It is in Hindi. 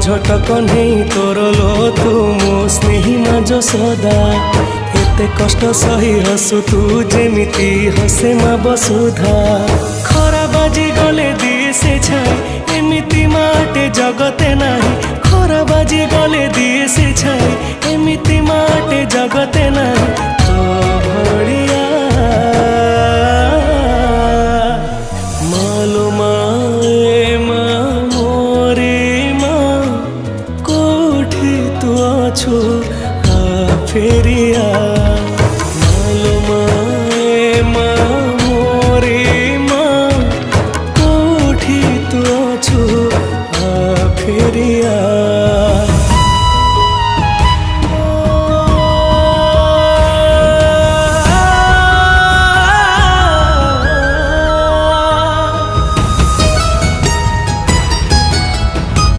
झटक नहीं तोर लो तू मो स्नेही माज सदा एते कष्ट सही हसु तू जेमिति हसे मा बसुधा खरा बाजी गले दिए से छाई एमिति माटे जगते नाही खरा बाजी गले दिए से छाई एमिति माटे जगते नाही तो भड़िया मालो माए मा मोरे मा कोठी तू अछु आ फेरिया मालो माए मा मोरे मा कोठी तू अछु आ फेरिया।